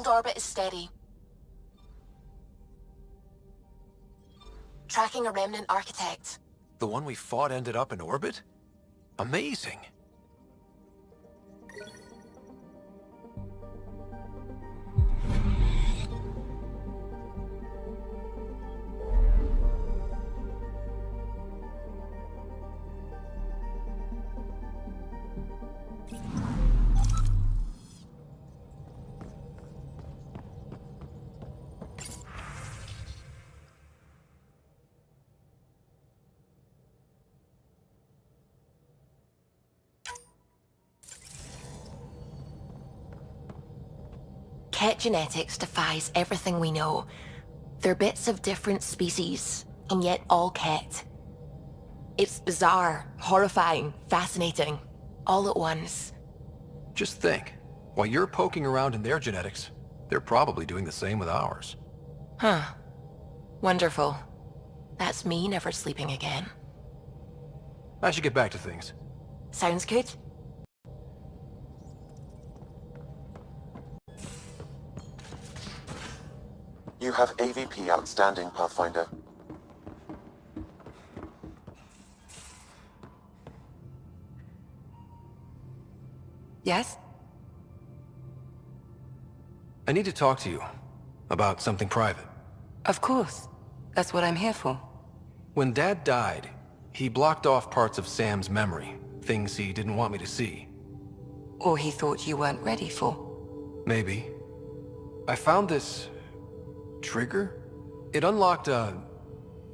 Field orbit is steady. Tracking a remnant architect. The one we fought ended up in orbit? Amazing. Ket genetics defies everything we know. They're bits of different species, and yet all Ket. It's bizarre, horrifying, fascinating, all at once. Just think, while you're poking around in their genetics, they're probably doing the same with ours. Huh. Wonderful. That's me never sleeping again. I should get back to things. Sounds good. You have AVP outstanding, Pathfinder. Yes? I need to talk to you about something private. Of course. That's what I'm here for. When Dad died, he blocked off parts of Sam's memory, things he didn't want me to see. Or he thought you weren't ready for. Maybe. I found this trigger? It unlocked a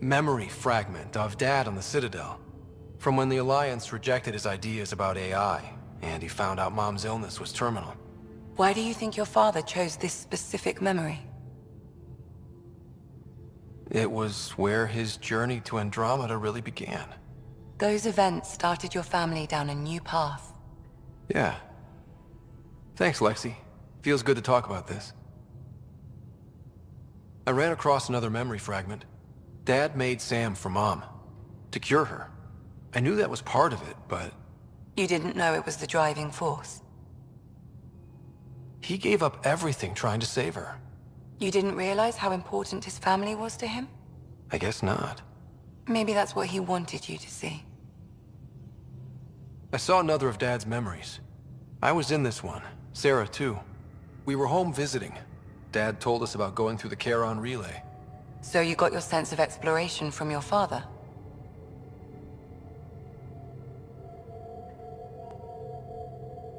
memory fragment of Dad on the Citadel, from when the Alliance rejected his ideas about AI, and he found out Mom's illness was terminal. Why do you think your father chose this specific memory? It was where his journey to Andromeda really began. Those events started your family down a new path. Yeah. Thanks, Lexi. Feels good to talk about this. I ran across another memory fragment. Dad made Sam for Mom, to cure her. I knew that was part of it, but... You didn't know it was the driving force. He gave up everything trying to save her. You didn't realize how important his family was to him? I guess not. Maybe that's what he wanted you to see. I saw another of Dad's memories. I was in this one. Sarah, too. We were home visiting. Dad told us about going through the Charon relay. So you got your sense of exploration from your father?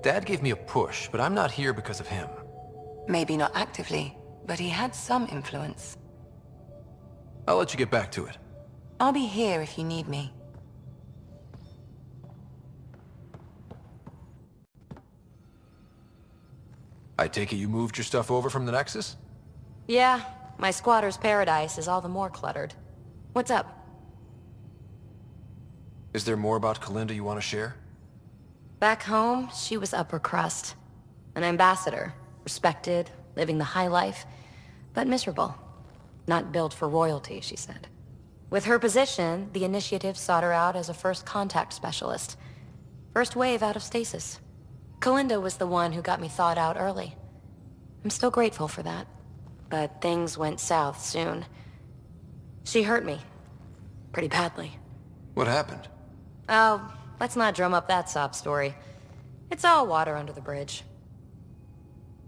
Dad gave me a push, but I'm not here because of him. Maybe not actively, but he had some influence. I'll let you get back to it. I'll be here if you need me. I take it you moved your stuff over from the Nexus? Yeah, my squatter's paradise is all the more cluttered. What's up? Is there more about Kalinda you want to share? Back home, she was upper crust. An ambassador, respected, living the high life, but miserable. Not built for royalty, she said. With her position, the initiative sought her out as a first contact specialist. First wave out of stasis. Kalinda was the one who got me thawed out early. I'm still grateful for that. But things went south soon. She hurt me. Pretty badly. What happened? Oh, let's not drum up that sob story. It's all water under the bridge.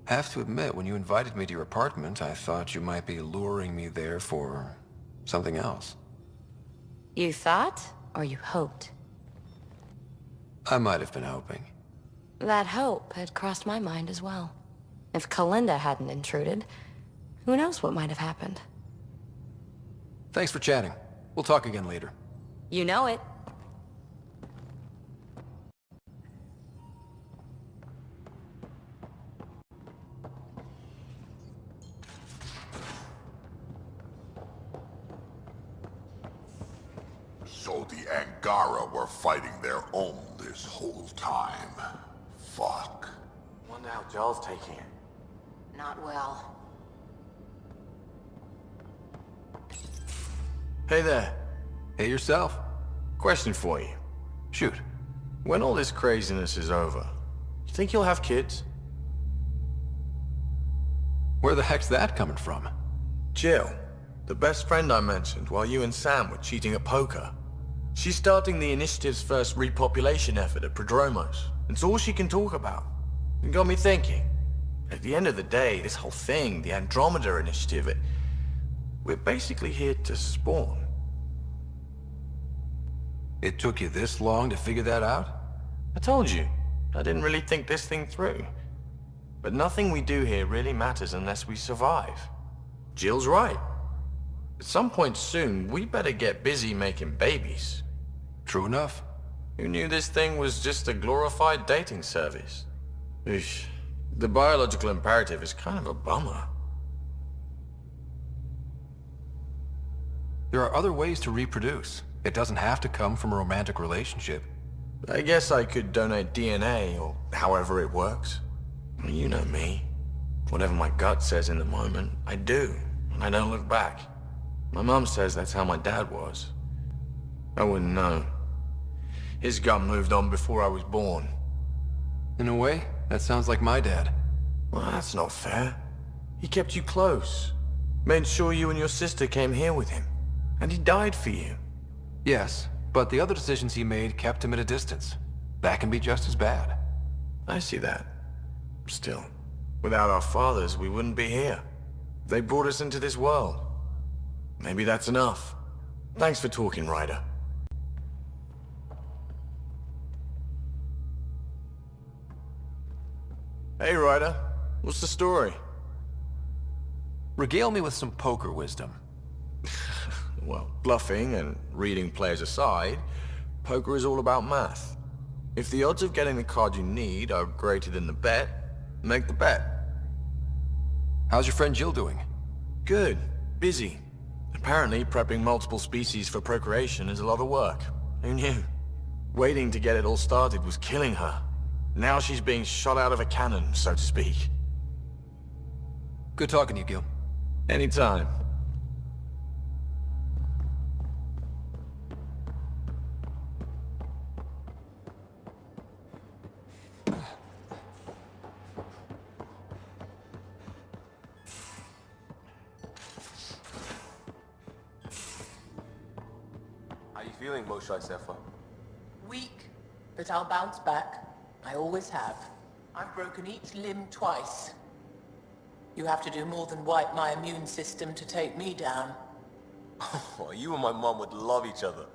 Have to admit, when you invited me to your apartment, I thought you might be luring me there for something else. You thought, or you hoped? I might have been hoping. That hope had crossed my mind as well. If Kalinda hadn't intruded, who knows what might have happened. Thanks for chatting. We'll talk again later. You know it. So the Angara were fighting their own this whole time. Fuck. Wonder how Joel's taking it. Not well. Hey there. Hey yourself. Question for you. Shoot. When all this craziness is over, you think you'll have kids? Where the heck's that coming from? Jill, the best friend I mentioned while you and Sam were cheating at poker. She's starting the initiative's first repopulation effort at Podremos. It's all she can talk about. It got me thinking. At the end of the day, this whole thing, the Andromeda initiative, we're basically here to spawn. It took you this long to figure that out? I told you, I didn't really think this thing through. But nothing we do here really matters unless we survive. Jill's right. At some point soon, we better get busy making babies. True enough. Who knew this thing was just a glorified dating service? Eesh. The biological imperative is kind of a bummer. There are other ways to reproduce. It doesn't have to come from a romantic relationship. I guess I could donate DNA, or however it works. You know me. Whatever my gut says in the moment, I do, and I don't look back. My mom says that's how my dad was. I wouldn't know. His gut moved on before I was born. In a way, that sounds like my dad. Well, that's not fair. He kept you close. Made sure you and your sister came here with him. And he died for you. Yes, but the other decisions he made kept him at a distance. That can be just as bad. I see that. Still, without our fathers, we wouldn't be here. They brought us into this world. Maybe that's enough. Thanks for talking, Ryder. Hey, Ryder. What's the story? Regale me with some poker wisdom. Well, bluffing and reading players aside, poker is all about math. If the odds of getting the card you need are greater than the bet, make the bet. How's your friend Jill doing? Good. Busy. Apparently, prepping multiple species for procreation is a lot of work. Who knew? Waiting to get it all started was killing her. Now she's being shot out of a cannon, so to speak. Good talking to you, Gil. Anytime. How you feeling, Moshe Sefer? Weak, but I'll bounce back. I always have. I've broken each limb twice. You have to do more than wipe my immune system to take me down. Oh, you and my mom would love each other.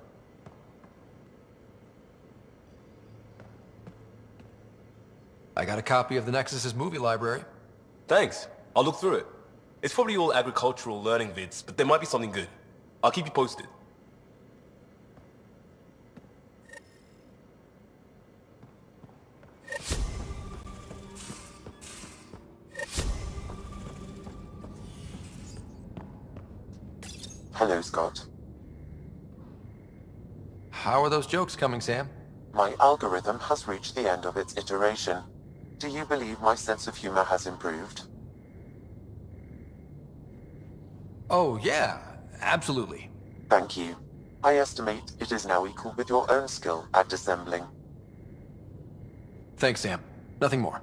I got a copy of the Nexus's movie library. Thanks. I'll look through it. It's probably all agricultural learning vids, but there might be something good. I'll keep you posted. Hello, Scott. How are those jokes coming, Sam? My algorithm has reached the end of its iteration. Do you believe my sense of humor has improved? Oh, yeah. Absolutely. Thank you. I estimate it is now equal with your own skill at dissembling. Thanks, Sam. Nothing more.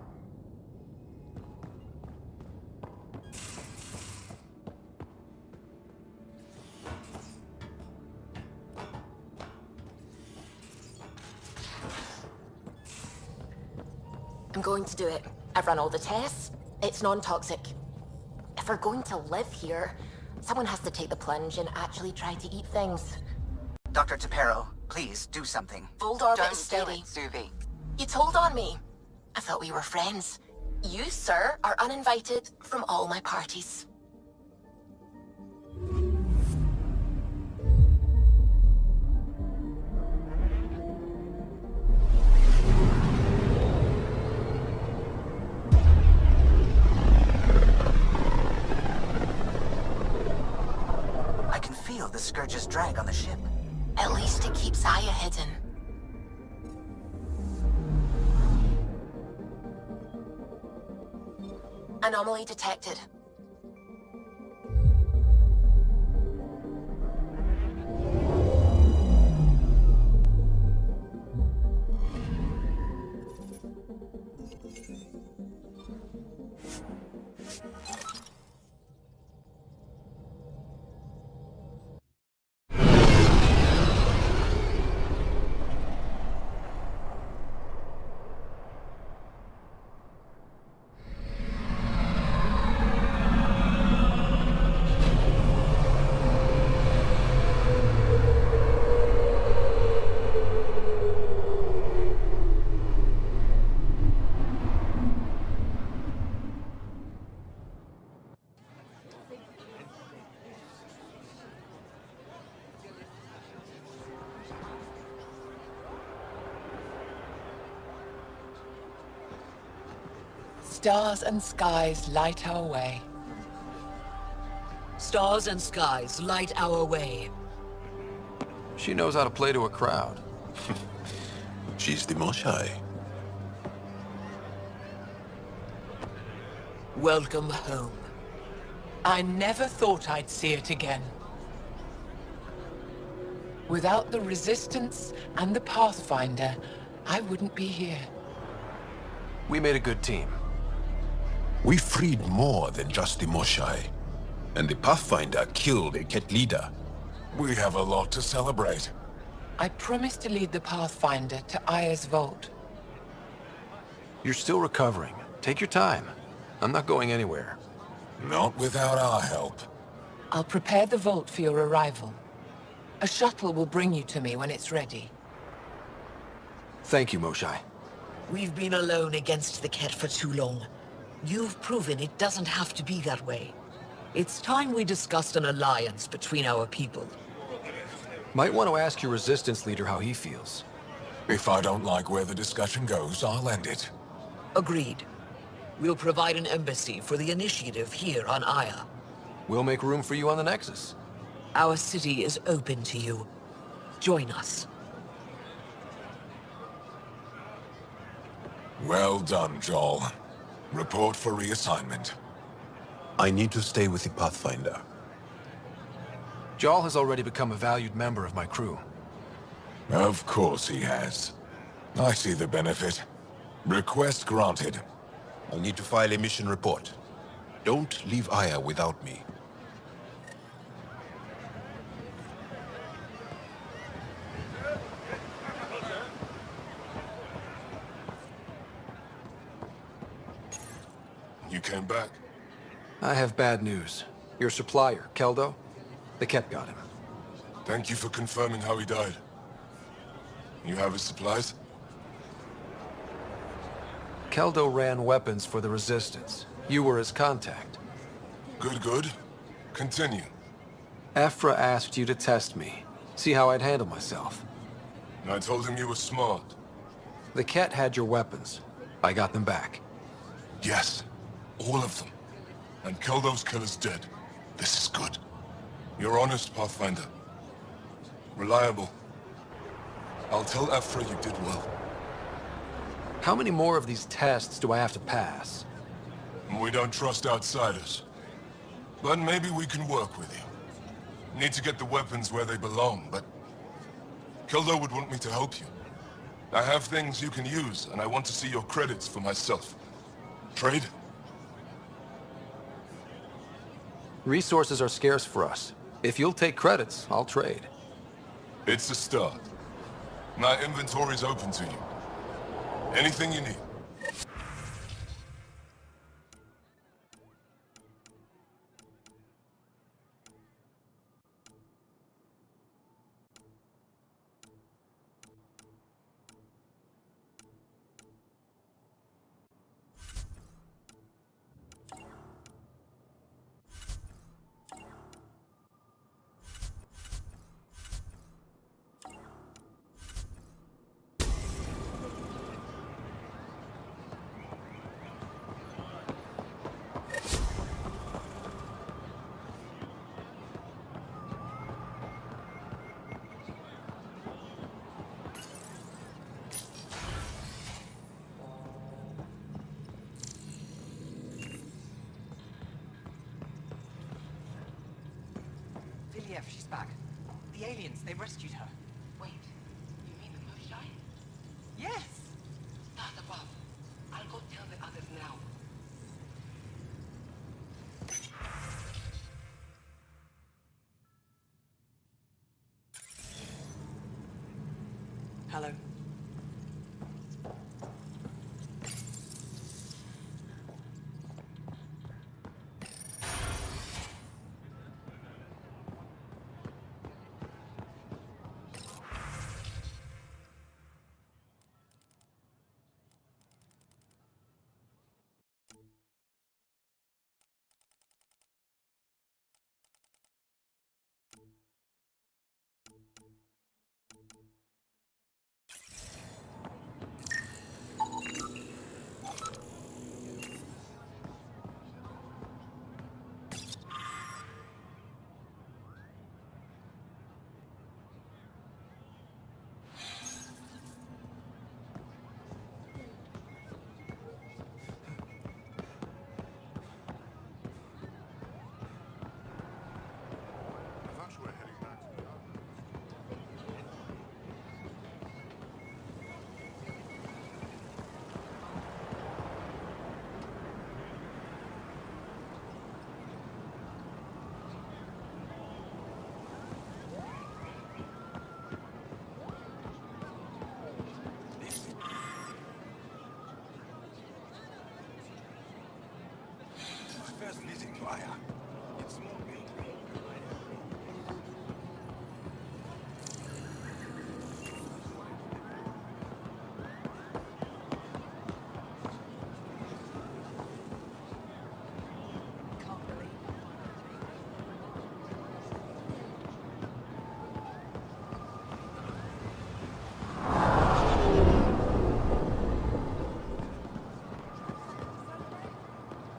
I'm going to do it. I've run all the tests. It's non-toxic. If we're going to live here, someone has to take the plunge and actually try to eat things. Dr. Tapero, please do something. Hold orbit Don't is steady. do it, Suvi. You told on me. I thought we were friends. You, sir, are uninvited from all my parties. I can feel the Scourge's drag on the ship. At least it keeps Aya hidden. Anomaly detected. Stars and skies light our way. Stars and skies light our way. She knows how to play to a crowd. She's the Moshai. Welcome home. I never thought I'd see it again. Without the Resistance and the Pathfinder, I wouldn't be here. We made a good team. We freed more than just the Moshai. And the Pathfinder killed a Ket leader. We have a lot to celebrate. I promised to lead the Pathfinder to Aya's vault. You're still recovering. Take your time. I'm not going anywhere. Not without our help. I'll prepare the vault for your arrival. A shuttle will bring you to me when it's ready. Thank you, Moshai. We've been alone against the Ket for too long. You've proven it doesn't have to be that way. It's time we discussed an alliance between our people. Might want to ask your Resistance leader how he feels. If I don't like where the discussion goes, I'll end it. Agreed. We'll provide an embassy for the initiative here on Aya. We'll make room for you on the Nexus. Our city is open to you. Join us. Well done, Joel. Report for reassignment. I need to stay with the Pathfinder. Jarl has already become a valued member of my crew. Of course he has. I see the benefit. Request granted. I'll need to file a mission report. Don't leave Aya without me. You came back? I have bad news. Your supplier, Keldo, the Ket got him. Thank you for confirming how he died. You have his supplies? Keldo ran weapons for the Resistance. You were his contact. Good, good. Continue. Ephra asked you to test me. See how I'd handle myself. I told him you were smart. The Ket had your weapons. I got them back. Yes, all of them. And Keldo's killer's dead. This is good. You're honest, Pathfinder. Reliable. I'll tell Ephra you did well. How many more of these tests do I have to pass? We don't trust outsiders. But maybe we can work with you. Need to get the weapons where they belong, but... Keldo would want me to help you. I have things you can use, and I want to see your credits for myself. Trade? Resources are scarce for us. If you'll take credits, I'll trade. It's a start. My inventory's open to you. Anything you need. She's back. The aliens, they rescued her. Wait, you mean the Moshai? Yes! Start above. I'll go tell the others now. Hello.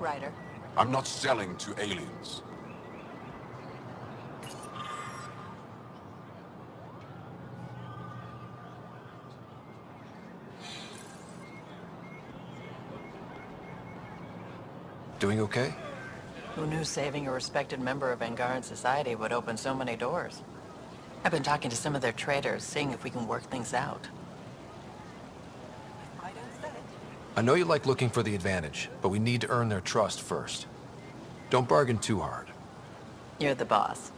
Ryder. I'm not selling to aliens. Doing okay? Who knew saving a respected member of Angaran society would open so many doors? I've been talking to some of their traders, seeing if we can work things out. I know you like looking for the advantage, but we need to earn their trust first. Don't bargain too hard. You're the boss.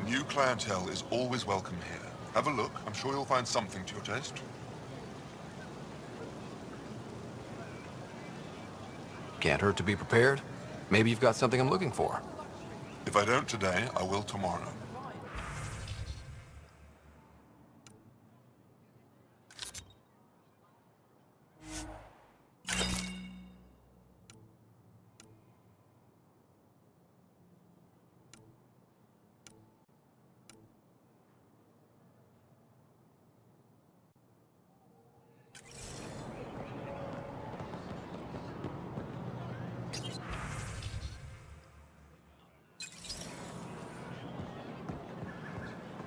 New clientele is always welcome here. Have a look. I'm sure you'll find something to your taste. Can't hurt to be prepared. Maybe you've got something I'm looking for. If I don't today, I will tomorrow.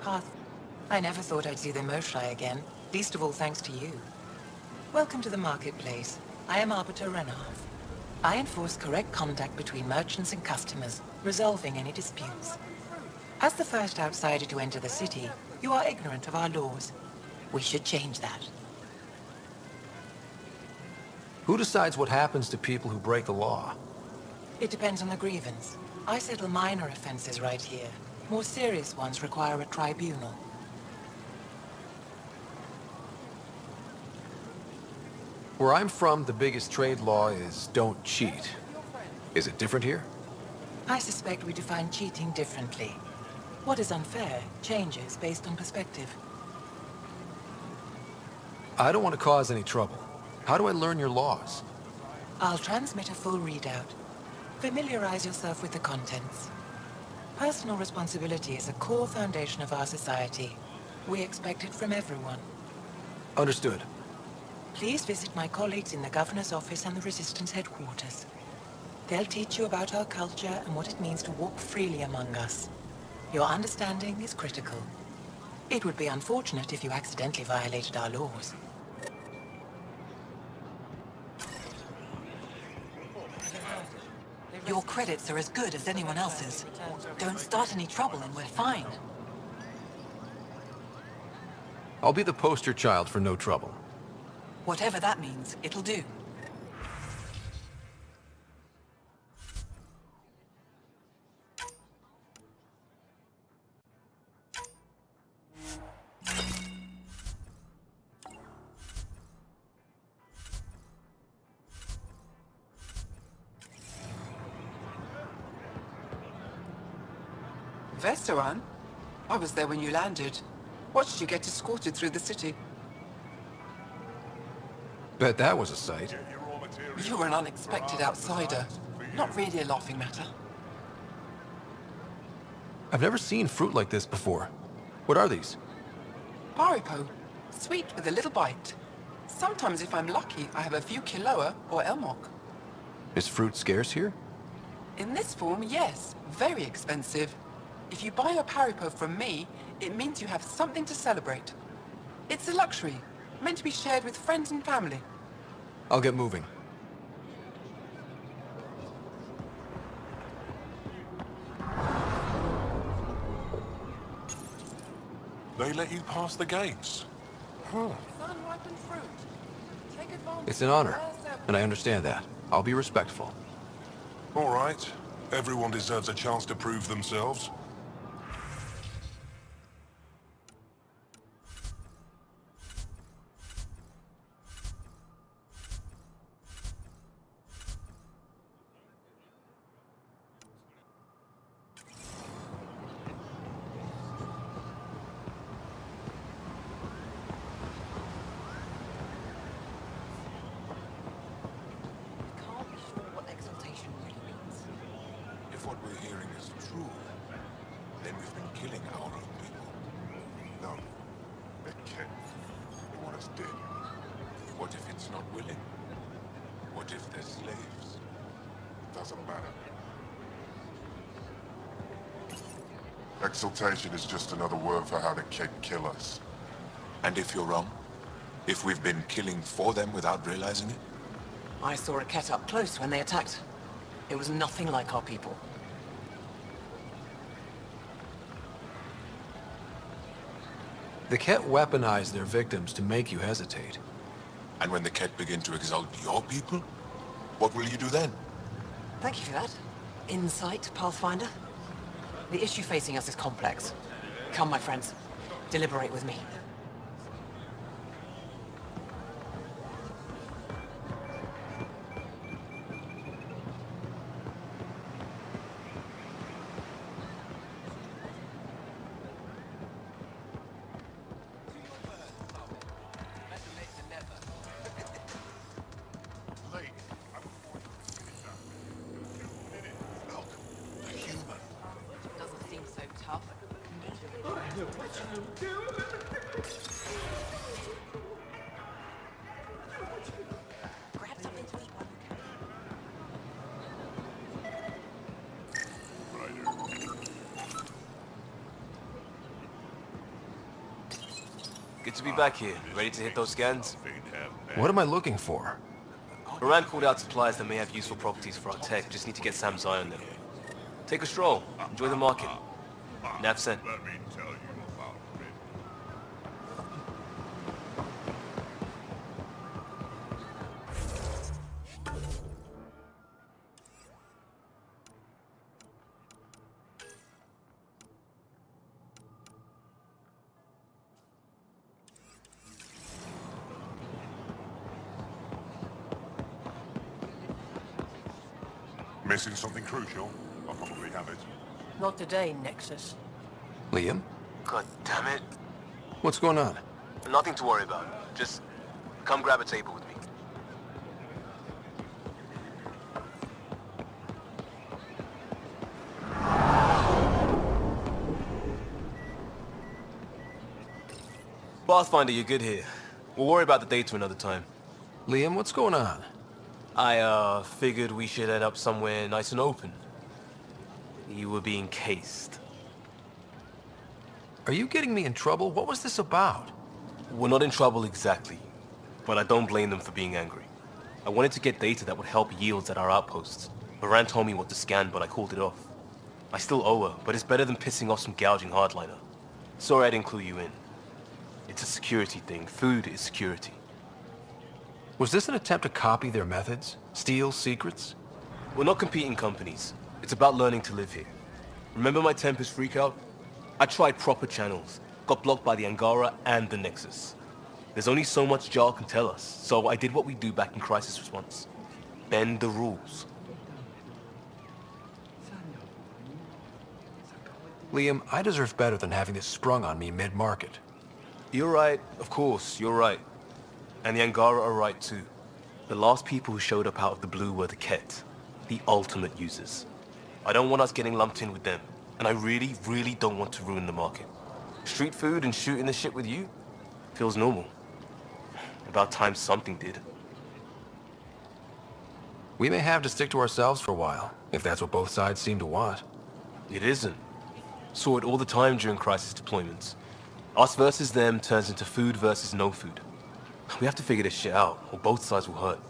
Path. I never thought I'd see the Moshlai again, least of all thanks to you. Welcome to the marketplace. I am Arbiter Renarth. I enforce correct contact between merchants and customers, resolving any disputes. As the first outsider to enter the city, you are ignorant of our laws. We should change that. Who decides what happens to people who break the law? It depends on the grievance. I settle minor offenses right here. More serious ones require a tribunal. Where I'm from, the biggest trade law is don't cheat. Is it different here? I suspect we define cheating differently. What is unfair changes based on perspective. I don't want to cause any trouble. How do I learn your laws? I'll transmit a full readout. Familiarize yourself with the contents. Personal responsibility is a core foundation of our society. We expect it from everyone. Understood. Please visit my colleagues in the Governor's office and the Resistance headquarters. They'll teach you about our culture and what it means to walk freely among us. Your understanding is critical. It would be unfortunate if you accidentally violated our laws. Your credits are as good as anyone else's. Don't start any trouble and we're fine. I'll be the poster child for no trouble. Whatever that means, it'll do. Veteran? I was there when you landed. Watched you get escorted through the city. Bet that was a sight. You were an unexpected outsider. Not really a laughing matter. I've never seen fruit like this before. What are these? Haripo. Sweet with a little bite. Sometimes if I'm lucky, I have a few Kiloa or Elmok. Is fruit scarce here? In this form, yes. Very expensive. If you buy a Haripo from me, it means you have something to celebrate. It's a luxury, meant to be shared with friends and family. I'll get moving. They let you pass the gates. Huh. Sun-ripened fruit. Take advantage. It's an honor, and I understand that. I'll be respectful. All right. Everyone deserves a chance to prove themselves. If what we're hearing is true, then we've been killing our own people. No, they can't. They want us dead. What if it's not willing? What if they're slaves? Doesn't matter. Exaltation is just another word for how the Kett kill us. And if you're wrong, if we've been killing for them without realizing it? I saw a Kett up close when they attacked. It was nothing like our people. The Kett weaponize their victims to make you hesitate. And when the Kett begin to exalt your people, what will you do then? Thank you for that. Insight, Pathfinder. The issue facing us is complex. Come, my friends. Deliberate with me. Doesn't seem so tough. Grab something to eat while you can. Good to be back here. Ready to hit those scans? What am I looking for? Moran called out supplies that may have useful properties for our tech. Just need to get Sam's eye on them. Take a stroll. Enjoy the market. Nav sent. Missing something crucial? I'll probably have it. Not today, Nexus. Liam? God damn it. What's going on? Nothing to worry about. Just come grab a table with me. Pathfinder, you're good here. We'll worry about the data another time. Liam, what's going on? I, figured we should end up somewhere nice and open. You were being cased. Are you getting me in trouble? What was this about? We're not in trouble exactly, but I don't blame them for being angry. I wanted to get data that would help yields at our outposts. Moran told me what to scan, but I called it off. I still owe her, but it's better than pissing off some gouging hardliner. Sorry I didn't clue you in. It's a security thing. Food is security. Was this an attempt to copy their methods? Steal secrets? We're not competing companies. It's about learning to live here. Remember my Tempest freakout? I tried proper channels. Got blocked by the Angara and the Nexus. There's only so much Jar can tell us, so I did what we do back in crisis response. Bend the rules. Liam, I deserve better than having this sprung on me mid-market. You're right, of course, you're right. And the Angara are right too. The last people who showed up out of the blue were the Kett, the ultimate users. I don't want us getting lumped in with them, and I really, really don't want to ruin the market. Street food and shooting the shit with you feels normal. About time something did. We may have to stick to ourselves for a while, if that's what both sides seem to want. It isn't. Saw it all the time during crisis deployments. Us versus them turns into food versus no food. We have to figure this shit out, or both sides will hurt.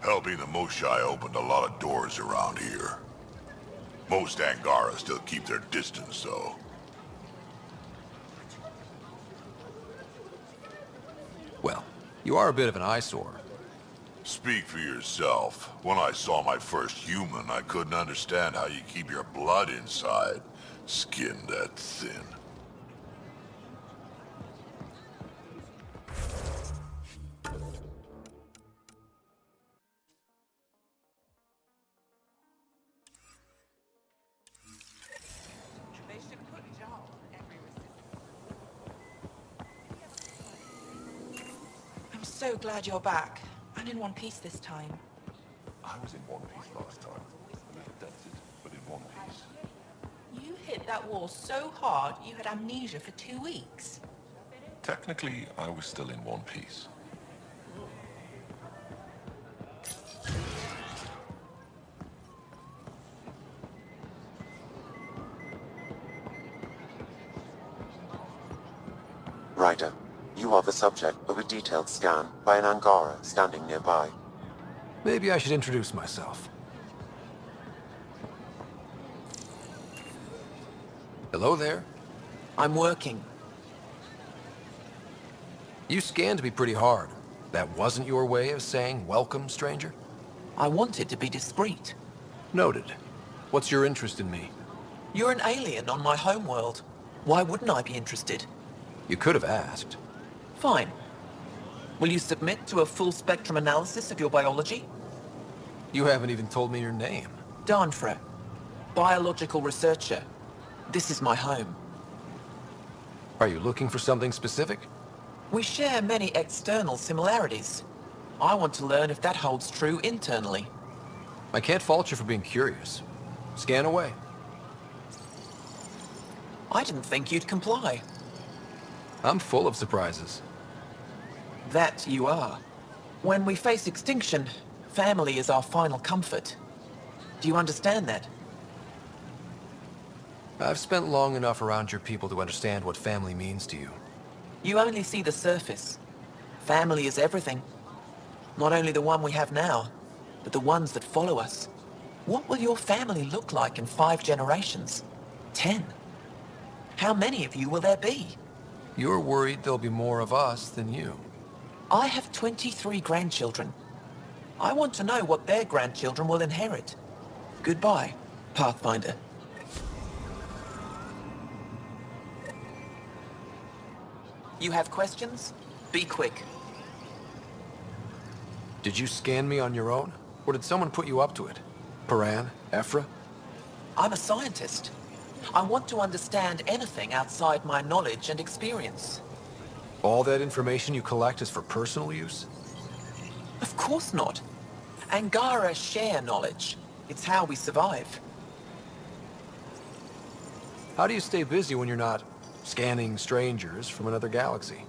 Helping the Moshai opened a lot of doors around here. Most Angara still keep their distance, though. Well, you are a bit of an eyesore. Speak for yourself. When I saw my first human, I couldn't understand how you keep your blood inside. Skin that thin. They should put Jar on every resistance. I'm so glad you're back. I'm in one piece this time. I was in one piece last time. A little dented, but in one piece. You hit that wall so hard you had amnesia for 2 weeks. Technically, I was still in one piece. Ryder, you are the subject of a detailed scan by an Angara standing nearby. Maybe I should introduce myself. Hello there. I'm working. You scanned me pretty hard. That wasn't your way of saying welcome, stranger? I wanted to be discreet. Noted. What's your interest in me? You're an alien on my homeworld. Why wouldn't I be interested? You could have asked. Fine. Will you submit to a full spectrum analysis of your biology? You haven't even told me your name. Darnfra. Biological researcher. This is my home. Are you looking for something specific? We share many external similarities. I want to learn if that holds true internally. I can't fault you for being curious. Scan away. I didn't think you'd comply. I'm full of surprises. That you are. When we face extinction, family is our final comfort. Do you understand that? I've spent long enough around your people to understand what family means to you. You only see the surface. Family is everything. Not only the one we have now, but the ones that follow us. What will your family look like in 5 generations? 10? How many of you will there be? You're worried there'll be more of us than you. I have 23 grandchildren. I want to know what their grandchildren will inherit. Goodbye, Pathfinder. You have questions? Be quick. Did you scan me on your own? Or did someone put you up to it? Paran? Ephra? I'm a scientist. I want to understand anything outside my knowledge and experience. All that information you collect is for personal use? Of course not. Angara share knowledge. It's how we survive. How do you stay busy when you're not scanning strangers from another galaxy?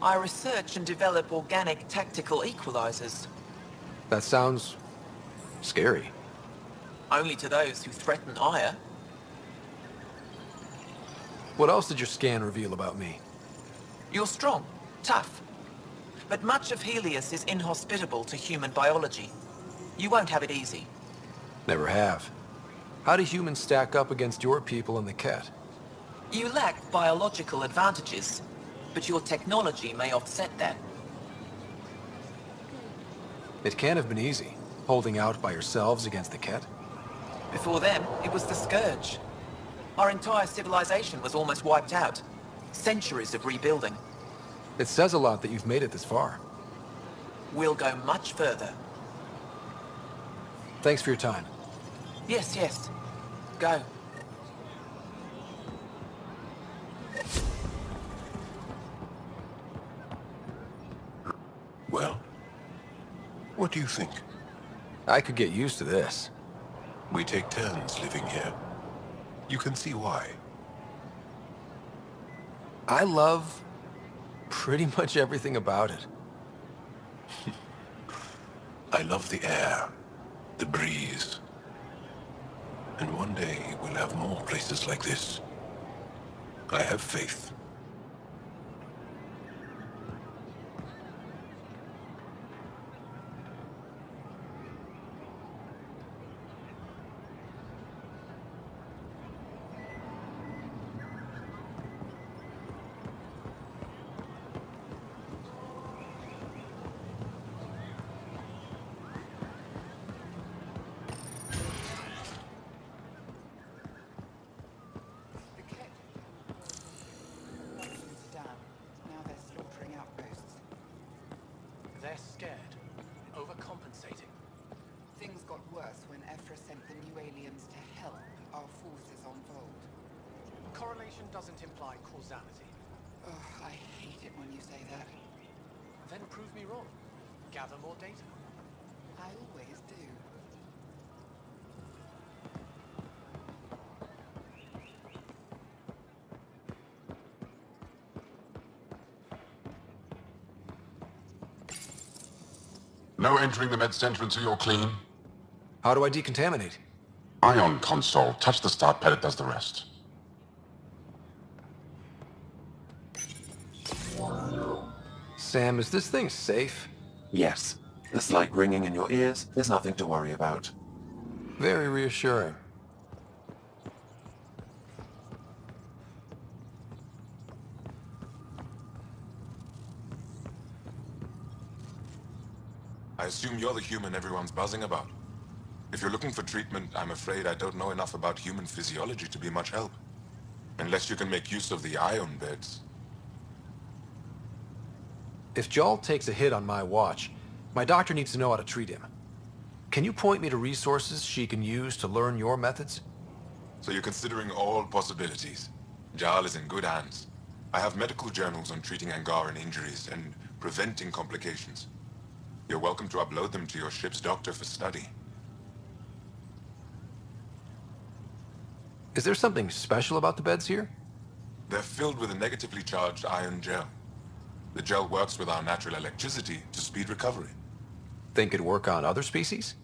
I research and develop organic tactical equalizers. That sounds scary. Only to those who threaten ire. What else did your scan reveal about me? You're strong, tough. But much of Helios is inhospitable to human biology. You won't have it easy. Never have. How do humans stack up against your people and the Ket? You lack biological advantages, but your technology may offset that. It can't have been easy, holding out by yourselves against the Ket. Before them, it was the Scourge. Our entire civilization was almost wiped out. Centuries of rebuilding. It says a lot that you've made it this far. We'll go much further. Thanks for your time. Yes, yes. Go. Well, what do you think? I could get used to this. We take turns living here. You can see why. I love pretty much everything about it. I love the air, the breeze. And one day we'll have more places like this. I have faith. They're scared. Overcompensating. Things got worse when Ephra sent the new aliens to help our forces on Vold. Correlation doesn't imply causality. Oh, I hate it when you say that. Then prove me wrong. Gather more data. I always do. No entering the med center until you're clean. How do I decontaminate? Ion console. Touch the start pad, it does the rest. Sam, is this thing safe? Yes. The slight ringing in your ears is nothing to worry about. Very reassuring. I assume you're the human everyone's buzzing about. If you're looking for treatment, I'm afraid I don't know enough about human physiology to be much help. Unless you can make use of the ion beds. If Joel takes a hit on my watch, my doctor needs to know how to treat him. Can you point me to resources she can use to learn your methods? So you're considering all possibilities. Jarl is in good hands. I have medical journals on treating Angaran injuries and preventing complications. You're welcome to upload them to your ship's doctor for study. Is there something special about the beds here? They're filled with a negatively charged ion gel. The gel works with our natural electricity to speed recovery. Think it'd work on other species?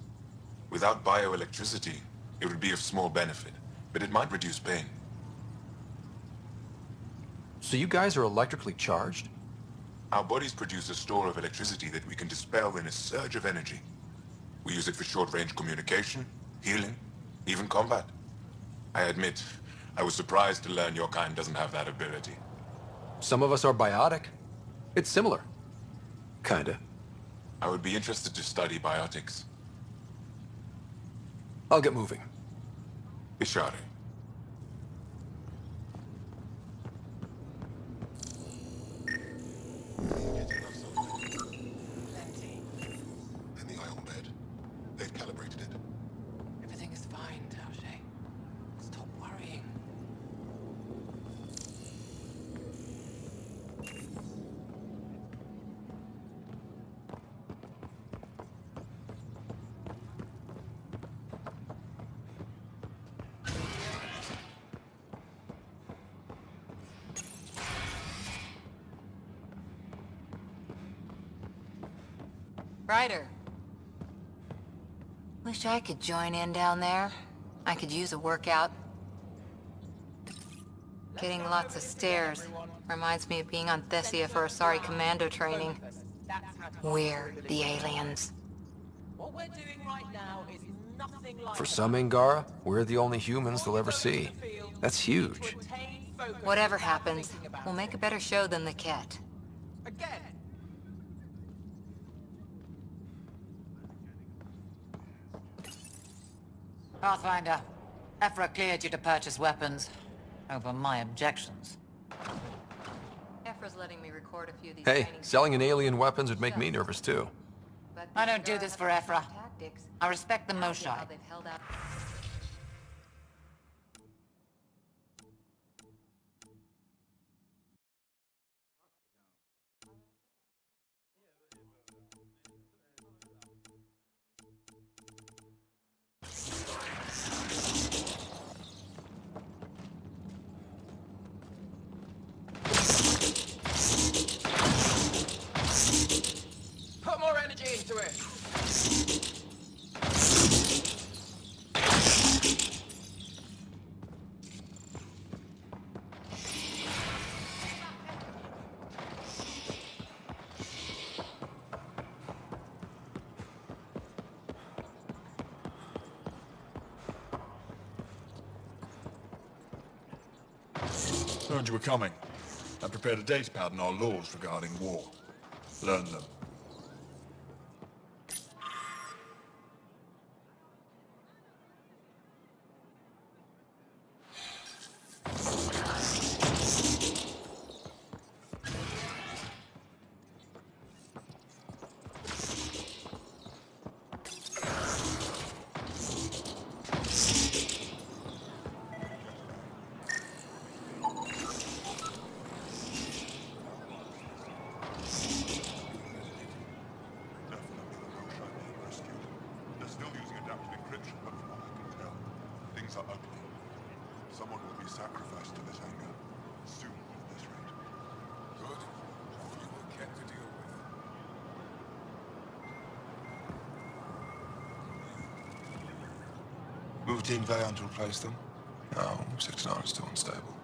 Without bioelectricity, it would be of small benefit, but it might reduce pain. So you guys are electrically charged? Our bodies produce a store of electricity that we can dispel in a surge of energy. We use it for short-range communication, healing, even combat. I admit, I was surprised to learn your kind doesn't have that ability. Some of us are biotic. It's similar. Kinda. I would be interested to study biotics. I'll get moving. Ishari. In the ion bed. They've calibrated it. Everything is fine, Taoshi. Stop worrying. Ryder. Wish I could join in down there. I could use a workout. Getting lots of stairs. Reminds me of being on Thessia for Asari commando training. We're the aliens. What we're doing right now is nothing like For some Angara, we're the only humans they'll ever see. That's huge. Whatever happens, we'll make a better show than the Ket. Again. Pathfinder, Ephra cleared you to purchase weapons. Over my objections. Ephra's letting me record a few of these Hey, training selling an alien weapons would make me nervous too. but I don't do this for Ephra. tactics. I respect the How Moshai. they've held out. Put more energy into it. Heard you were coming. I prepared a data pad on our laws regarding war. Learn them. They're still using adaptive encryption, but from what I can tell, things are ugly. Someone will be sacrificed to this anger. Soon, at this rate. Good. Fewer Ket to deal with. moved in Vayon to replace them? No, 6-9 is still unstable.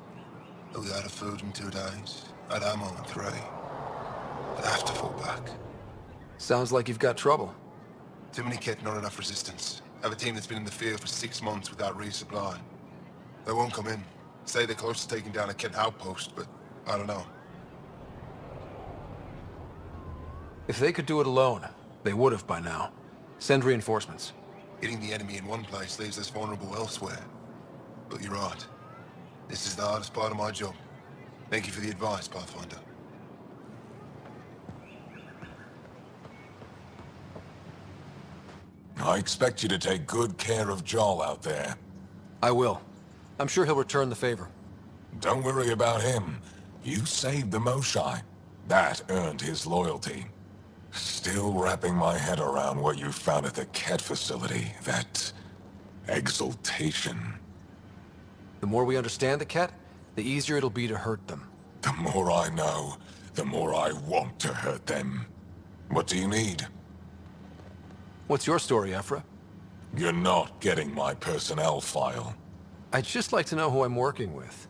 We out of food in 2 days. Had ammo in 3. I'd have to fall back. Sounds like you've got trouble. Too many kit, not enough resistance. Have a team that's been in the field for 6 months without resupply. They won't come in. Say they're close to taking down a kit outpost, but I don't know. If they could do it alone, they would have by now. Send reinforcements. Hitting the enemy in one place leaves us vulnerable elsewhere. But you're right. This is the hardest part of my job. Thank you for the advice, Pathfinder. I expect you to take good care of Joel out there. I will. I'm sure he'll return the favor. Don't worry about him. You saved the Moshai. That earned his loyalty. Still wrapping my head around what you found at the Ket facility. That exaltation. The more we understand the Ket, the easier it'll be to hurt them. The more I know, the more I want to hurt them. What do you need? What's your story, Ephra? You're not getting my personnel file. I'd just like to know who I'm working with.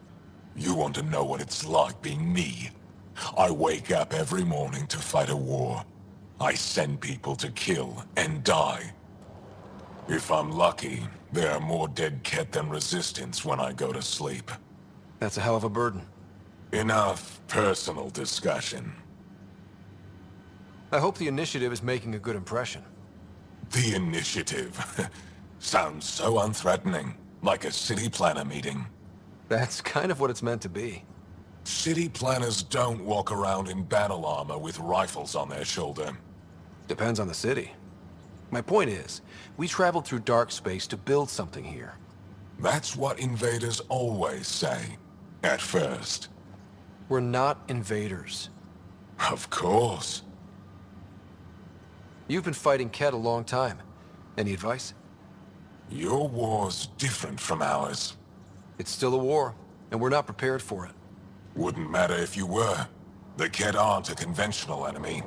You want to know what it's like being me? I wake up every morning to fight a war. I send people to kill and die. If I'm lucky, there are more dead Ket than resistance when I go to sleep. That's a hell of a burden. Enough personal discussion. I hope the initiative is making a good impression. The initiative. Sounds so unthreatening, like a city planner meeting. That's kind of what it's meant to be. City planners don't walk around in battle armor with rifles on their shoulder. Depends on the city. My point is, we traveled through dark space to build something here. That's what invaders always say. At first. We're not invaders. Of course. You've been fighting Ket a long time. Any advice? Your war's different from ours. It's still a war, and we're not prepared for it. Wouldn't matter if you were. The Ket aren't a conventional enemy.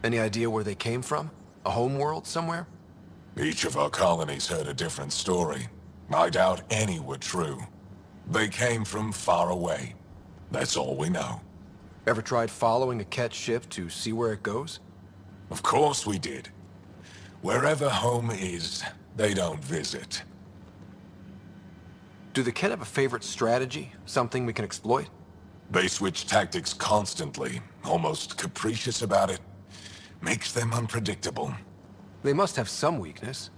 Any idea where they came from? A homeworld somewhere? Each of our colonies heard a different story. I doubt any were true. They came from far away. That's all we know. Ever tried following a Ket ship to see where it goes? Of course we did. Wherever home is, they don't visit. Do the Ket have a favorite strategy? Something we can exploit? They switch tactics constantly, almost capricious about it. Makes them unpredictable. They must have some weakness.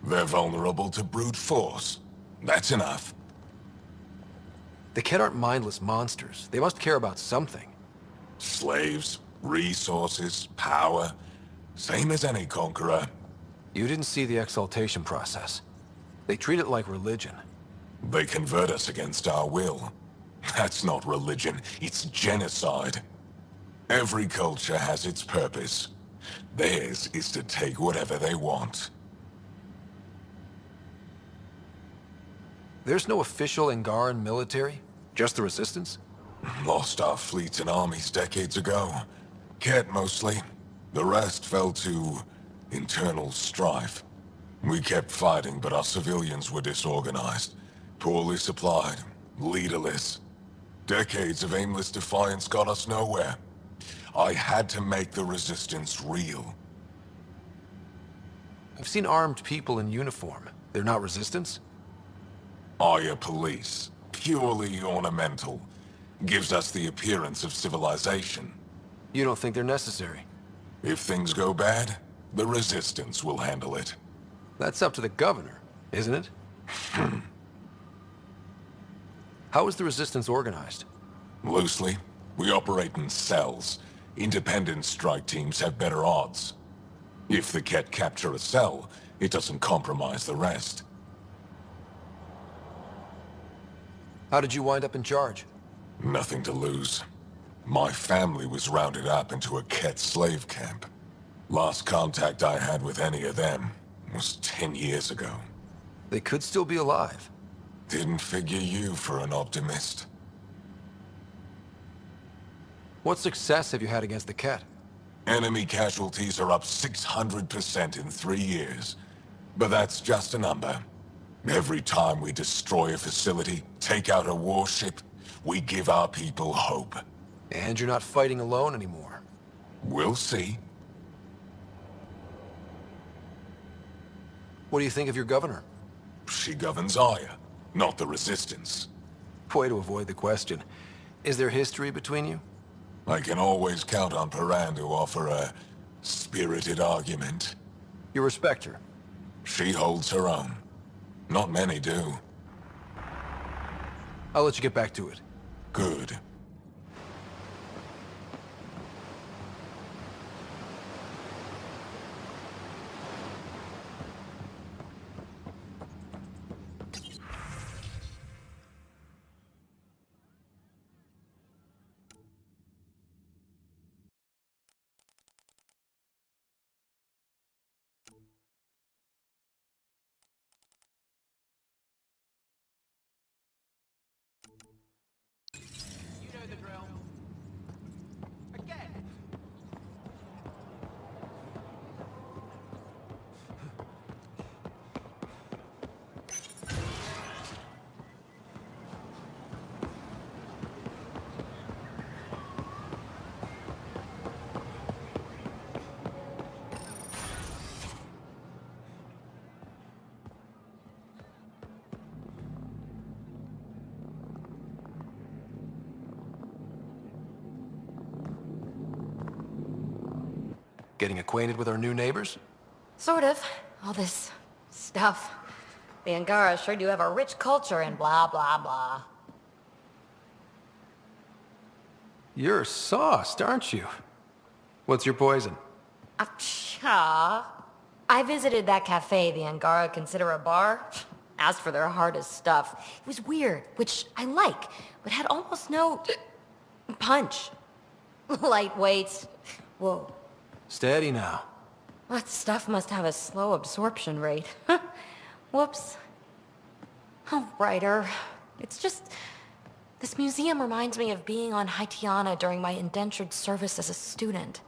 They're vulnerable to brute force. That's enough. The Ket aren't mindless monsters. They must care about something. Slaves, resources, power. Same as any conqueror. You didn't see the exaltation process. They treat it like religion. They convert us against our will. That's not religion, it's genocide. Every culture has its purpose. Theirs is to take whatever they want. There's no official Angaran military? Just the Resistance? Lost our fleets and armies decades ago. Ket mostly. The rest fell to internal strife. We kept fighting, but our civilians were disorganized. Poorly supplied. Leaderless. Decades of aimless defiance got us nowhere. I had to make the Resistance real. I've seen armed people in uniform. They're not Resistance? Aya police. Purely ornamental. Gives us the appearance of civilization. You don't think they're necessary? If things go bad, the Resistance will handle it. That's up to the governor, isn't it? How is the Resistance organized? Loosely, we operate in cells. Independent strike teams have better odds. If the Ket capture a cell, it doesn't compromise the rest. How did you wind up in charge? Nothing to lose. My family was rounded up into a Ket slave camp. Last contact I had with any of them was 10 years ago. They could still be alive. Didn't figure you for an optimist. What success have you had against the Ket? Enemy casualties are up 600% in 3 years. But that's just a number. Every time we destroy a facility, take out a warship, we give our people hope. And you're not fighting alone anymore. We'll see. What do you think of your governor? She governs Aya, not the Resistance. Way to avoid the question. Is there history between you? I can always count on Paran to offer a spirited argument. You respect her? She holds her own. Not many do. I'll let you get back to it. Good. Getting acquainted with our new neighbors? Sort of. All this stuff. The Angara sure do have a rich culture and blah, blah, blah. You're sauced, aren't you? What's your poison? I visited that cafe the Angara consider a bar. Asked for their hardest stuff. It was weird, which I like, but had almost no punch. Lightweights. Whoa. Steady now. That stuff must have a slow absorption rate. Whoops. Oh, Ryder. It's just... This museum reminds me of being on Haitiana during my indentured service as a student.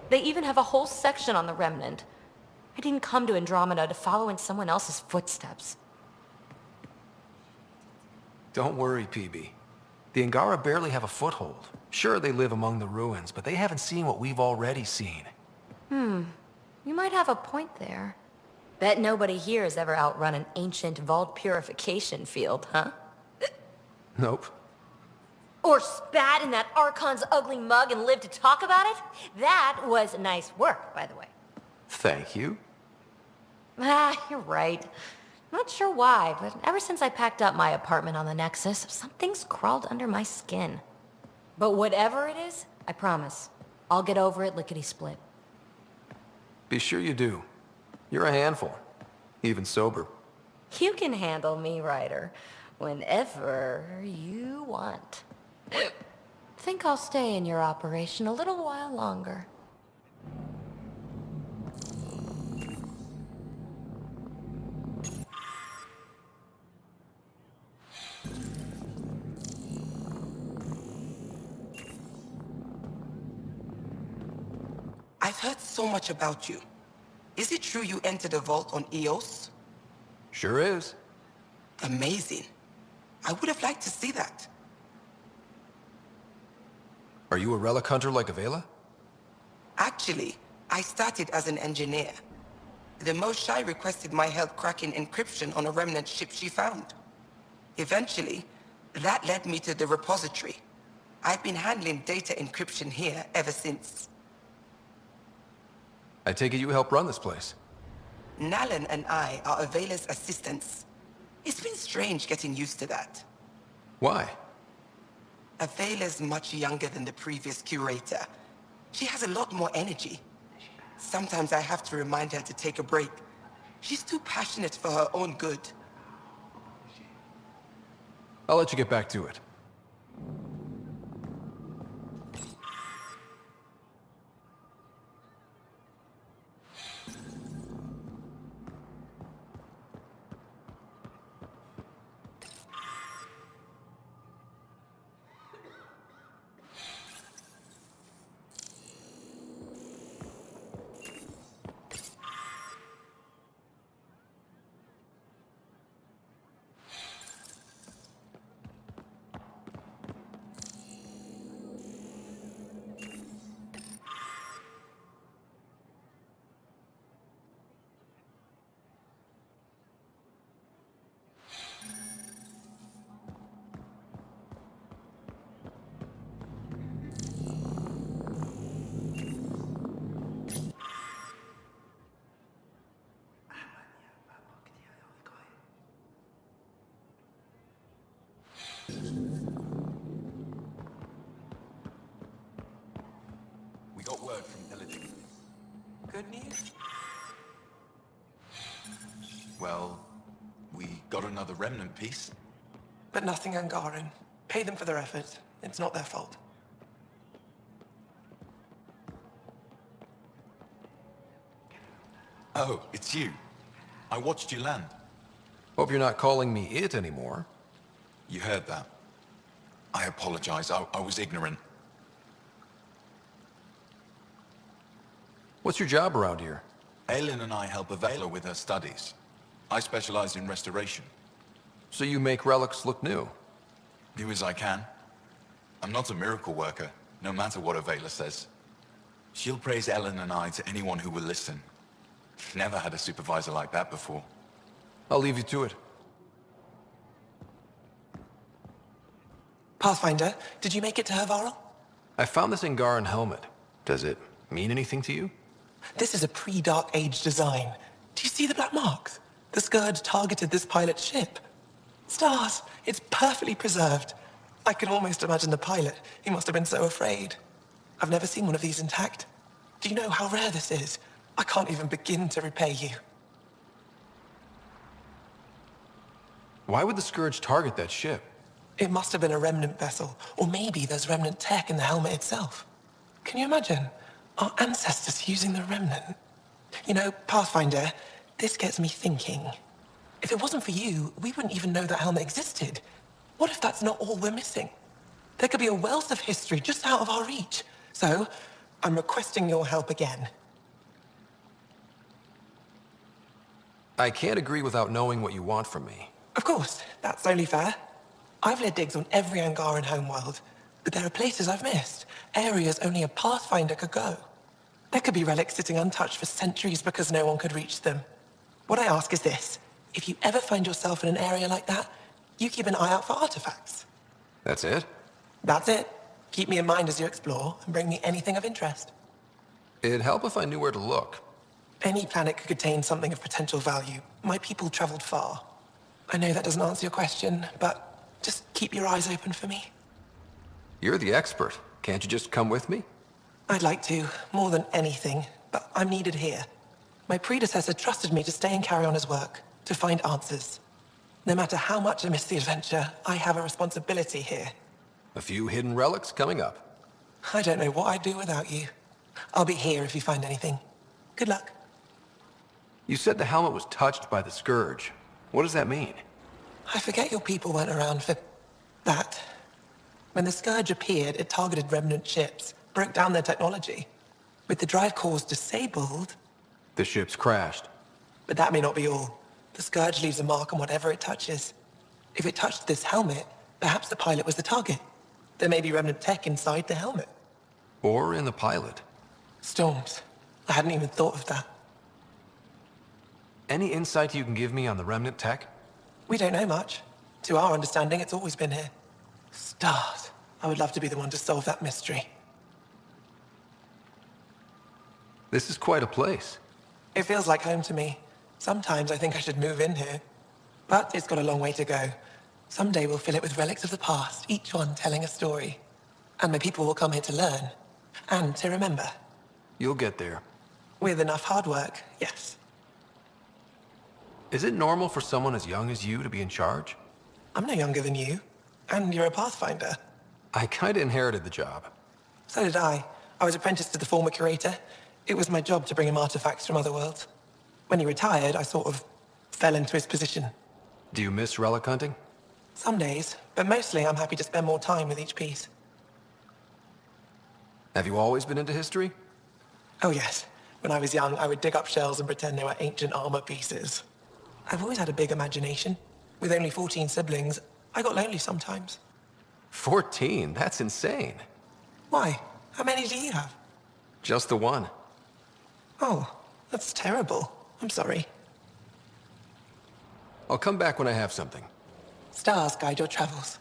They even have a whole section on the Remnant. I didn't come to Andromeda to follow in someone else's footsteps. Don't worry, PB. The Angara barely have a foothold. Sure, they live among the ruins, but they haven't seen what we've already seen. You might have a point there. Bet nobody here has ever outrun an ancient vault purification field, huh? Nope. Or spat in that Archon's ugly mug and lived to talk about it? That was nice work, by the way. Thank you. You're right. Not sure why, but ever since I packed up my apartment on the Nexus, something's crawled under my skin. But whatever it is, I promise, I'll get over it lickety-split. Be sure you do. You're a handful. Even sober. You can handle me, Ryder, whenever you want. Think I'll stay in your operation a little while longer. I've heard so much about you. Is it true you entered a vault on Eos? Sure is. Amazing. I would have liked to see that. Are you a relic hunter like Avela? Actually, I started as an engineer. The Moshae requested my help cracking encryption on a remnant ship she found. Eventually, that led me to the repository. I've been handling data encryption here ever since. I take it you help run this place. Nalan and I are Avela's assistants. It's been strange getting used to that. Why? Avela's much younger than the previous curator. She has a lot more energy. Sometimes I have to remind her to take a break. She's too passionate for her own good. I'll let you get back to it. word from Illidan. Good news? Well, we got another remnant piece. But nothing Angaran. Pay them for their effort. It's not their fault. Oh, it's you. I watched you land. Hope you're not calling me it anymore. You heard that. I apologize. I was ignorant. What's your job around here? Aylin and I help Avela with her studies. I specialize in restoration. So you make relics look new? Do as I can. I'm not a miracle worker, no matter what Avela says. She'll praise Ellen and I to anyone who will listen. Never had a supervisor like that before. I'll leave you to it. Pathfinder, did you make it to Hervarl? I found this Angaran helmet. Does it mean anything to you? This is a pre-Dark Age design. Do you see the black marks? The Scourge targeted this pilot's ship. Stars, it's perfectly preserved. I can almost imagine the pilot. He must have been so afraid. I've never seen one of these intact. Do you know how rare this is? I can't even begin to repay you. Why would the Scourge target that ship? It must have been a remnant vessel, or maybe there's remnant tech in the helmet itself. Can you imagine? Our ancestors using the remnant. You know, Pathfinder, this gets me thinking. If it wasn't for you, we wouldn't even know that helmet existed. What if that's not all we're missing? There could be a wealth of history just out of our reach. So, I'm requesting your help again. I can't agree without knowing what you want from me. Of course, that's only fair. I've led digs on every Angaran homeworld, but there are places I've missed, areas only a Pathfinder could go. There could be relics sitting untouched for centuries because no one could reach them. What I ask is this: if you ever find yourself in an area like that, you keep an eye out for artifacts. That's it? That's it. Keep me in mind as you explore, and bring me anything of interest. It'd help if I knew where to look. Any planet could contain something of potential value. My people traveled far. I know that doesn't answer your question, but just keep your eyes open for me. You're the expert. Can't you just come with me? I'd like to, more than anything, but I'm needed here. My predecessor trusted me to stay and carry on his work, to find answers. No matter how much I miss the adventure, I have a responsibility here. A few hidden relics coming up. I don't know what I'd do without you. I'll be here if you find anything. Good luck. You said the helmet was touched by the Scourge. What does that mean? I forget your people weren't around for that. When the Scourge appeared, it targeted remnant ships, broke down their technology. With the drive cores disabled... The ships crashed. But that may not be all. The Scourge leaves a mark on whatever it touches. If it touched this helmet, perhaps the pilot was the target. There may be remnant tech inside the helmet. Or in the pilot. Storms. I hadn't even thought of that. Any insight you can give me on the remnant tech? We don't know much. To our understanding, it's always been here. Stars. I would love to be the one to solve that mystery. This is quite a place. It feels like home to me. Sometimes I think I should move in here. But it's got a long way to go. Someday we'll fill it with relics of the past, each one telling a story. And my people will come here to learn. And to remember. You'll get there. With enough hard work, yes. Is it normal for someone as young as you to be in charge? I'm no younger than you. And you're a Pathfinder. I kinda inherited the job. So did I. I was apprenticed to the former curator. It was my job to bring him artifacts from other worlds. When he retired, I sort of fell into his position. Do you miss relic hunting? Some days, but mostly I'm happy to spend more time with each piece. Have you always been into history? Oh yes. When I was young, I would dig up shells and pretend they were ancient armor pieces. I've always had a big imagination. With only 14 siblings, I got lonely sometimes. 14? That's insane. Why? How many do you have? Just the one. Oh, that's terrible. I'm sorry. I'll come back when I have something. Stars guide your travels.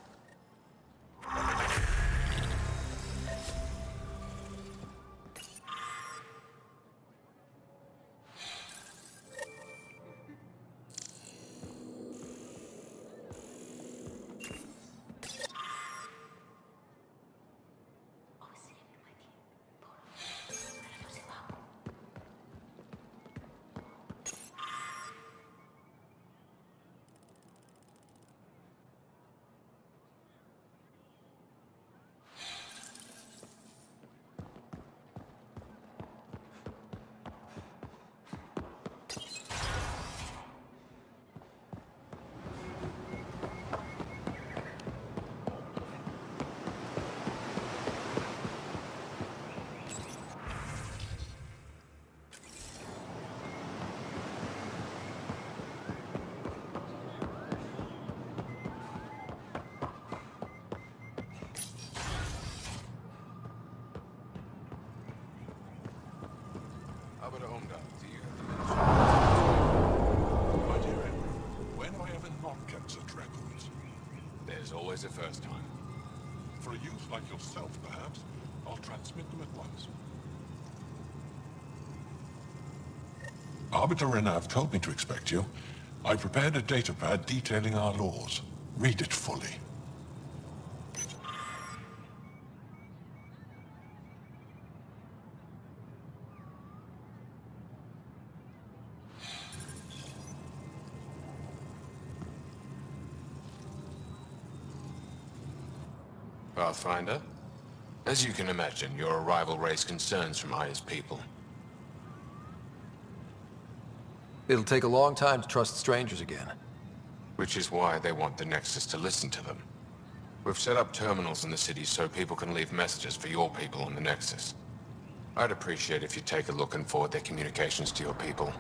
Aber Onda, do you have My dear Henry, when have I ever not kept such records? There's always a first time. For a youth like yourself, perhaps, I'll transmit them at once. Arbiter Renav told me to expect you. I prepared a datapad detailing our laws. Read it fully. Pathfinder, as you can imagine, your arrival raised concerns from Aya's people. It'll take a long time to trust strangers again. Which is why they want the Nexus to listen to them. We've set up terminals in the city so people can leave messages for your people on the Nexus. I'd appreciate if you take a look and forward their communications to your people.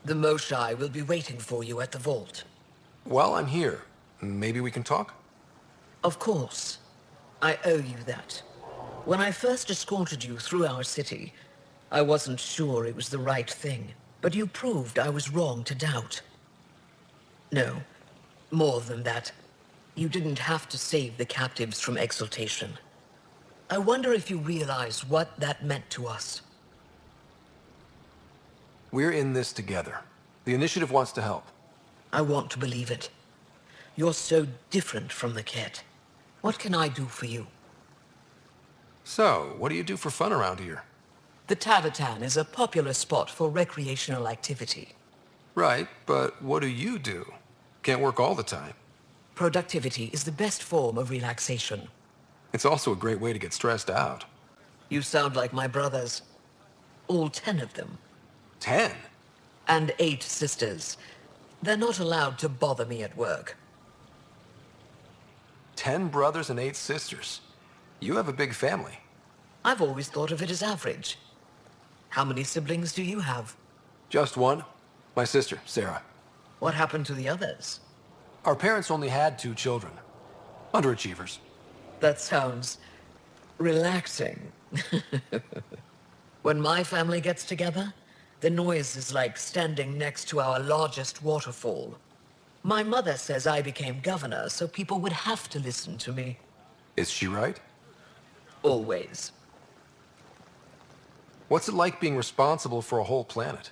The Moshai will be waiting for you at the vault. While I'm here, maybe we can talk? Of course. I owe you that. When I first escorted you through our city, I wasn't sure it was the right thing, but you proved I was wrong to doubt. No, more than that. You didn't have to save the captives from exaltation. I wonder if you realize what that meant to us. We're in this together. The Initiative wants to help. I want to believe it. You're so different from the kid. What can I do for you? So, what do you do for fun around here? The Tavatan is a popular spot for recreational activity. Right, but what do you do? Can't work all the time. Productivity is the best form of relaxation. It's also a great way to get stressed out. You sound like my brothers. All 10 of them. 10? And 8 sisters. They're not allowed to bother me at work. 10 brothers and 8 sisters. You have a big family. I've always thought of it as average. How many siblings do you have? Just one. My sister, Sarah. What happened to the others? Our parents only had 2 children. Underachievers. That sounds relaxing. When my family gets together, the noise is like standing next to our largest waterfall. My mother says I became governor, so people would have to listen to me. Is she right? Always. What's it like being responsible for a whole planet?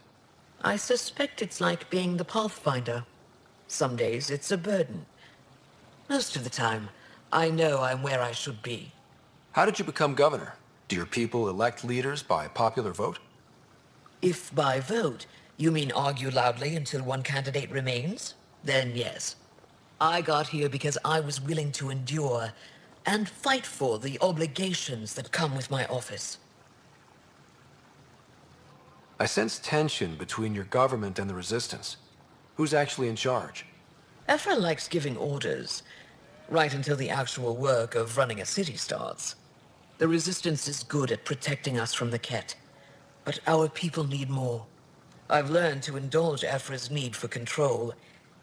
I suspect it's like being the Pathfinder. Some days it's a burden. Most of the time, I know I'm where I should be. How did you become governor? Do your people elect leaders by popular vote? If by vote, you mean argue loudly until one candidate remains, then yes. I got here because I was willing to endure and fight for the obligations that come with my office. I sense tension between your government and the Resistance. Who's actually in charge? Ephra likes giving orders, right until the actual work of running a city starts. The Resistance is good at protecting us from the Ket, but our people need more. I've learned to indulge Ephra's need for control,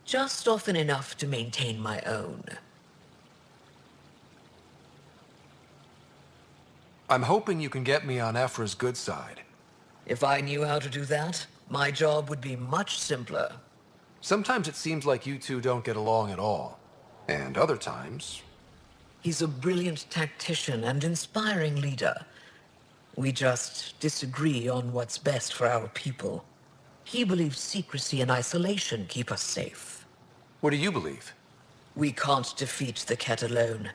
just often enough to maintain my own. I'm hoping you can get me on Ephra's good side. If I knew how to do that, my job would be much simpler. Sometimes it seems like you two don't get along at all. And other times... He's a brilliant tactician and inspiring leader. We just disagree on what's best for our people. He believes secrecy and isolation keep us safe. What do you believe? We can't defeat the Ket alone.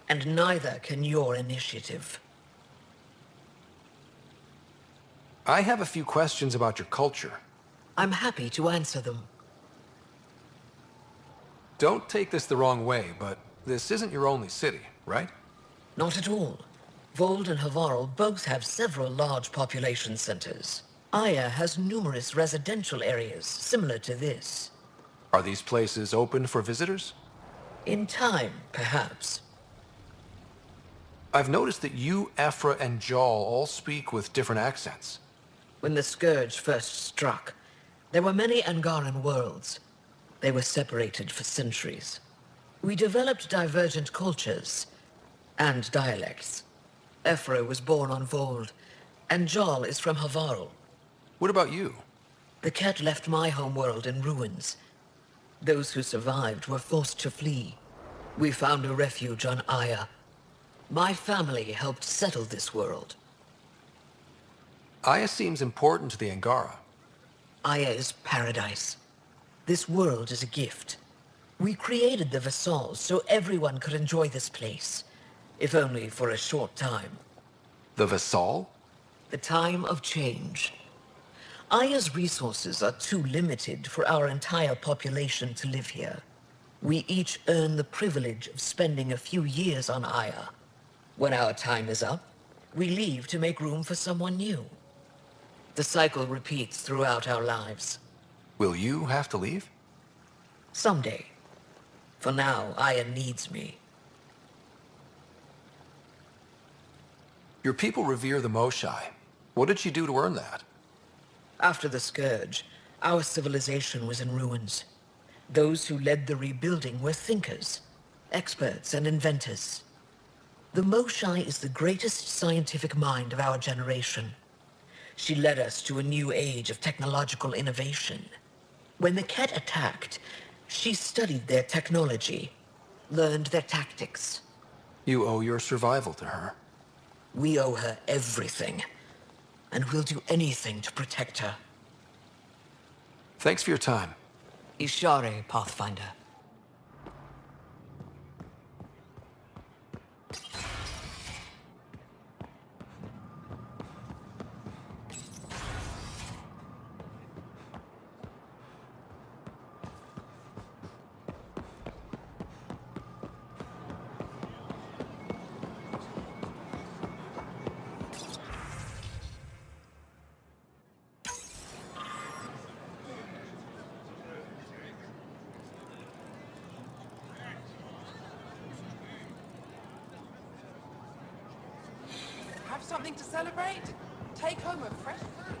And neither can your initiative. I have a few questions about your culture. I'm happy to answer them. Don't take this the wrong way, but this isn't your only city. right? Not at all. Vold and Havarl both have several large population centers. Aya has numerous residential areas similar to this. Are these places open for visitors? In time, perhaps. I've noticed that you, Ephra, and Jal all speak with different accents. When the Scourge first struck, there were many Angaran worlds. They were separated for centuries. We developed divergent cultures and dialects. Ephra was born on Vold, and Jal is from Havarl. What about you? The cat left my homeworld in ruins. Those who survived were forced to flee. We found a refuge on Aya. My family helped settle this world. Aya seems important to the Angara. Aya is paradise. This world is a gift. We created the Vassals so everyone could enjoy this place, if only for a short time. The Vassal? The time of change. Aya's resources are too limited for our entire population to live here. We each earn the privilege of spending a few years on Aya. When our time is up, we leave to make room for someone new. The cycle repeats throughout our lives. Will you have to leave? Someday. For now, Aya needs me. Your people revere the Moshai. What did she do to earn that? After the Scourge, our civilization was in ruins. Those who led the rebuilding were thinkers, experts, and inventors. The Moshai is the greatest scientific mind of our generation. She led us to a new age of technological innovation. When the Ket attacked, she studied their technology, learned their tactics. You owe your survival to her. We owe her everything, and we'll do anything to protect her. Thanks for your time. Ishare, Pathfinder. Have something to celebrate? Take home a fresh fruit.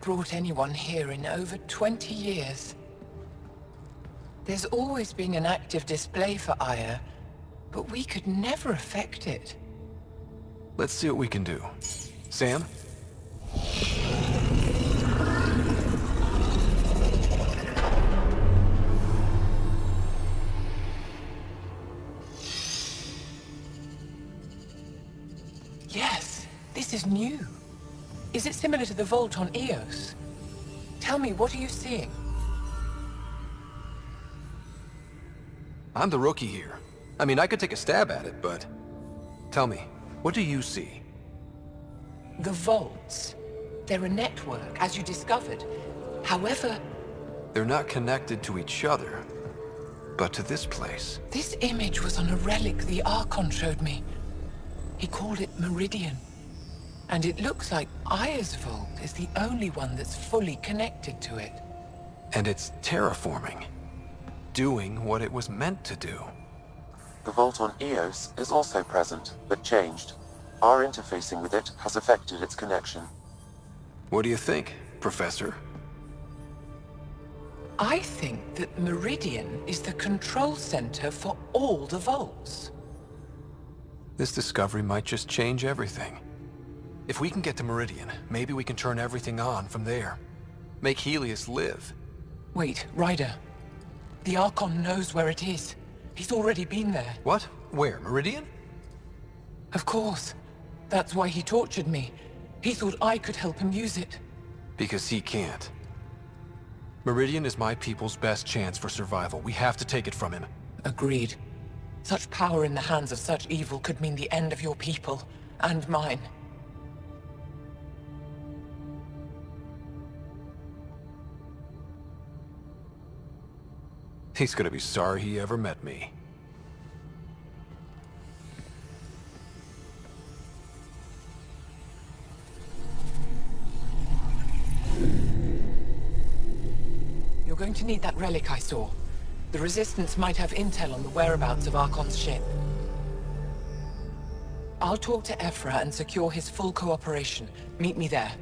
brought anyone here in over 20 years. There's always been an active display for Aya, but we could never affect it. Let's see what we can do. Sam? Yes, this is new. Is it similar to the vault on Eos? Tell me, what are you seeing? I'm the rookie here. I mean, I could take a stab at it, but... Tell me, what do you see? The vaults. They're a network, as you discovered. However... They're not connected to each other, but to this place. This image was on a relic the Archon showed me. He called it Meridian. And it looks like Aya's vault is the only one that's fully connected to it. And it's terraforming. Doing what it was meant to do. The vault on Eos is also present, but changed. Our interfacing with it has affected its connection. What do you think, Professor? I think that Meridian is the control center for all the vaults. This discovery might just change everything. If we can get to Meridian, maybe we can turn everything on from there. Make Helios live. Wait, Ryder. The Archon knows where it is. He's already been there. What? Where? Meridian? Of course. That's why he tortured me. He thought I could help him use it. Because he can't. Meridian is my people's best chance for survival. We have to take it from him. Agreed. Such power in the hands of such evil could mean the end of your people, and mine. He's gonna be sorry he ever met me. You're going to need that relic I saw. The Resistance might have intel on the whereabouts of Archon's ship. I'll talk to Ephra and secure his full cooperation. Meet me there.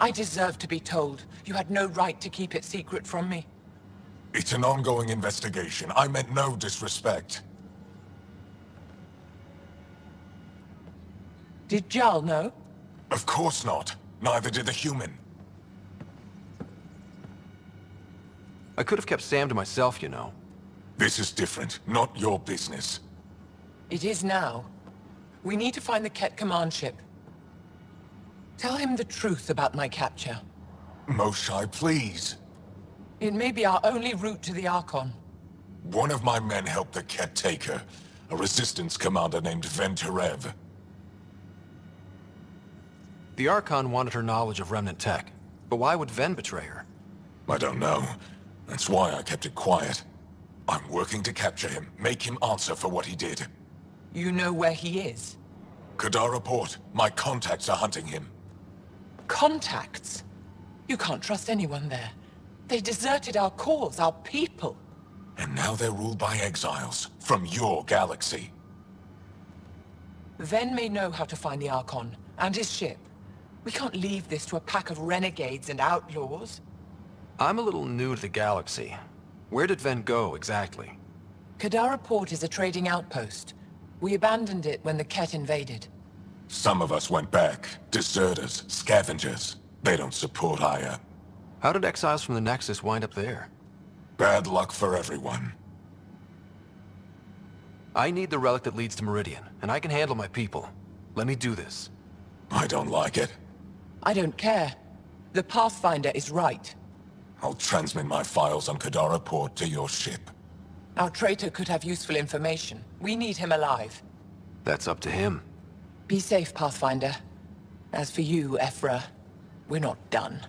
I deserve to be told. You had no right to keep it secret from me. It's an ongoing investigation. I meant no disrespect. Did Jal know? Of course not. Neither did the human. I could have kept Sam to myself, you know. This is different. Not your business. It is now. We need to find the Ket command ship. Tell him the truth about my capture. Moshai, please. It may be our only route to the Archon. One of my men helped the Ket take her. A resistance commander named Venterev. The Archon wanted her knowledge of Remnant tech. But why would Ven betray her? I don't know. That's why I kept it quiet. I'm working to capture him, make him answer for what he did. You know where he is? Kadara Port. My contacts are hunting him. Contacts? You can't trust anyone there. They deserted our cause, our people. And now they're ruled by exiles from your galaxy. Ven may know how to find the Archon and his ship. We can't leave this to a pack of renegades and outlaws. I'm a little new to the galaxy. Where did Ven go, exactly? Kadara Port is a trading outpost. We abandoned it when the Ket invaded. Some of us went back. Deserters, scavengers. They don't support Aya. How did exiles from the Nexus wind up there? Bad luck for everyone. I need the relic that leads to Meridian, and I can handle my people. Let me do this. I don't like it. I don't care. The Pathfinder is right. I'll transmit my files on Kadara port to your ship. Our traitor could have useful information. We need him alive. That's up to him. Be safe, Pathfinder. As for you, Ephra, we're not done.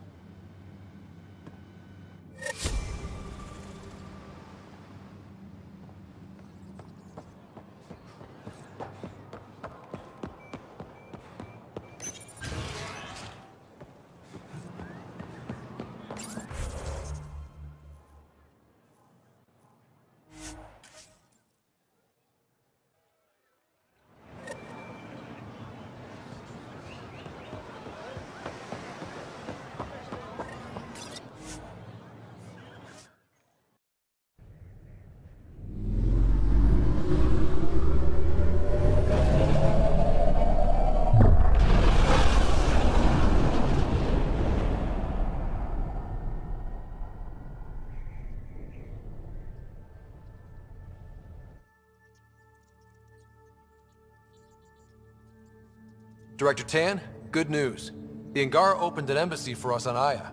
Director Tan, good news. The Angara opened an embassy for us on Aya.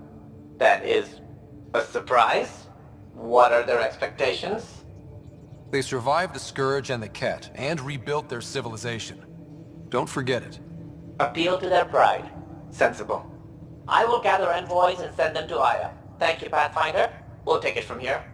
That is a surprise? What are their expectations? They survived the Scourge and the Ket, and rebuilt their civilization. Don't forget it. Appeal to their pride. Sensible. I will gather envoys and send them to Aya. Thank you, Pathfinder. We'll take it from here.